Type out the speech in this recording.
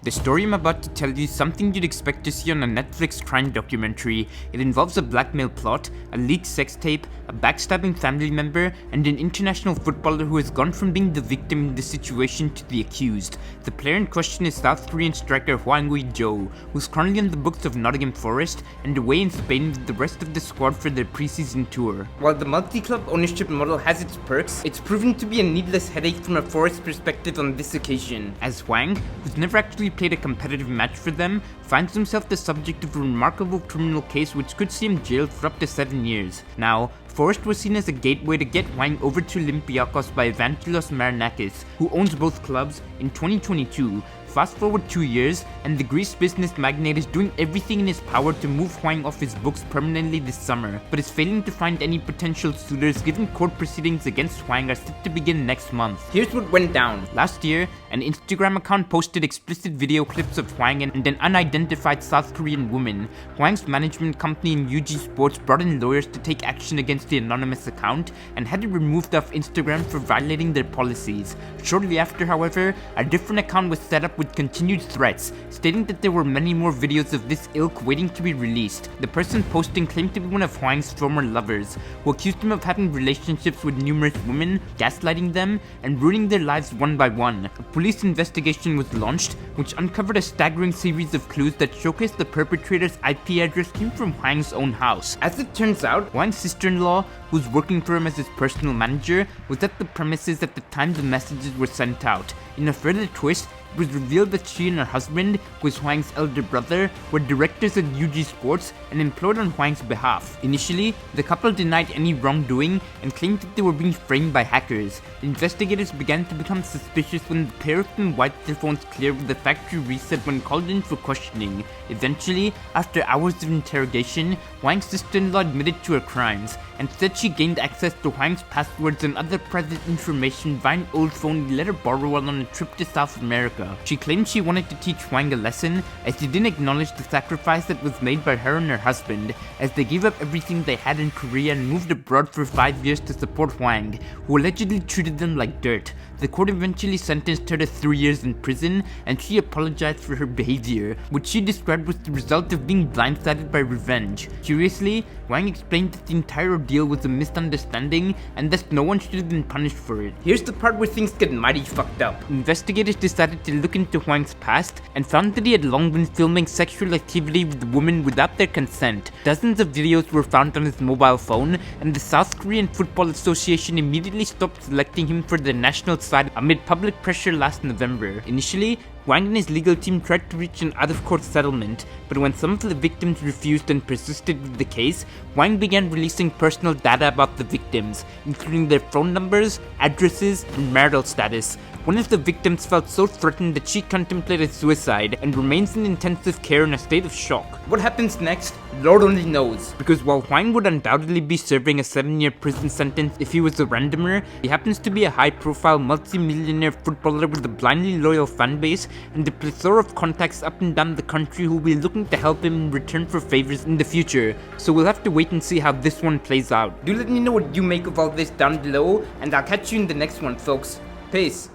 The story I'm about to tell you is something you'd expect to see on a Netflix crime documentary. It involves a blackmail plot, a leaked sex tape, a backstabbing family member, and an international footballer who has gone from being the victim in this situation to the accused. The player in question is South Korean striker Hwang Ui-jo, who's currently on the books of Nottingham Forest and away in Spain with the rest of the squad for their preseason tour. While the multi-club ownership model has its perks, it's proven to be a needless headache from a Forest perspective on this occasion, as Hwang, who's never actually played a competitive match for them, finds himself the subject of a remarkable criminal case which could see him jailed for up to 7 years. Now, Forest was seen as a gateway to get Hwang over to Olympiacos by Evangelos Marinakis, who owns both clubs, in 2022. Fast forward 2 years, and the Greece business magnate is doing everything in his power to move Hwang off his books permanently this summer, but is failing to find any potential suitors given court proceedings against Hwang are set to begin next month. Here's what went down. Last year, an Instagram account posted explicit video clips of Hwang and an unidentified South Korean woman. Hwang's management company in UG Sports brought in lawyers to take action against the anonymous account and had it removed off Instagram for violating their policies. Shortly after, however, a different account was set up with continued threats, stating that there were many more videos of this ilk waiting to be released. The person posting claimed to be one of Hwang's former lovers, who accused him of having relationships with numerous women, gaslighting them, and ruining their lives one by one. A police investigation was launched, which uncovered a staggering series of clues that showcased the perpetrator's IP address came from Hwang's own house. As it turns out, Hwang's sister-in-law, who's working for him as his personal manager, was at the premises at the time the messages were sent out. In a further twist, it was revealed that she and her husband, who is Hwang's elder brother, were directors at UG Sports and employed on Hwang's behalf. Initially, the couple denied any wrongdoing and claimed that they were being framed by hackers. The investigators began to become suspicious when the pair of them wiped their phones clear with the factory reset when called in for questioning. Eventually, after hours of interrogation, Hwang's sister-in-law admitted to her crimes and said she gained access to Hwang's passwords and other private information via an old phone he let her borrow while on a trip to South America. She claimed she wanted to teach Hwang a lesson, as he didn't acknowledge the sacrifice that was made by her and her husband, as they gave up everything they had in Korea and moved abroad for 5 years to support Hwang, who allegedly treated them like dirt. The court eventually sentenced her to 3 years in prison, and she apologized for her behavior, which she described was the result of being blindsided by revenge. Curiously, Hwang explained that the entire ordeal was a misunderstanding and thus no one should have been punished for it. Here's the part where things get mighty fucked up. Investigators decided to look into Hwang's past and found that he had long been filming sexual activity with women without their consent. Dozens of videos were found on his mobile phone, and the South Korean Football Association immediately stopped selecting him for their national side amid public pressure last November. Initially, Hwang and his legal team tried to reach an out-of-court settlement, but when some of the victims refused and persisted with the case, Hwang began releasing personal data about the victims, including their phone numbers, addresses, and marital status. One of the victims felt so threatened that she contemplated suicide and remains in intensive care in a state of shock. What happens next, Lord only knows. Because while Hwang would undoubtedly be serving a 7-year prison sentence if he was a randomer, he happens to be a high-profile multi-millionaire footballer with a blindly loyal fanbase and a plethora of contacts up and down the country who will be looking to help him in return for favors in the future. So we'll have to wait and see how this one plays out. Do let me know what you make of all this down below, and I'll catch you in the next one, folks. Peace.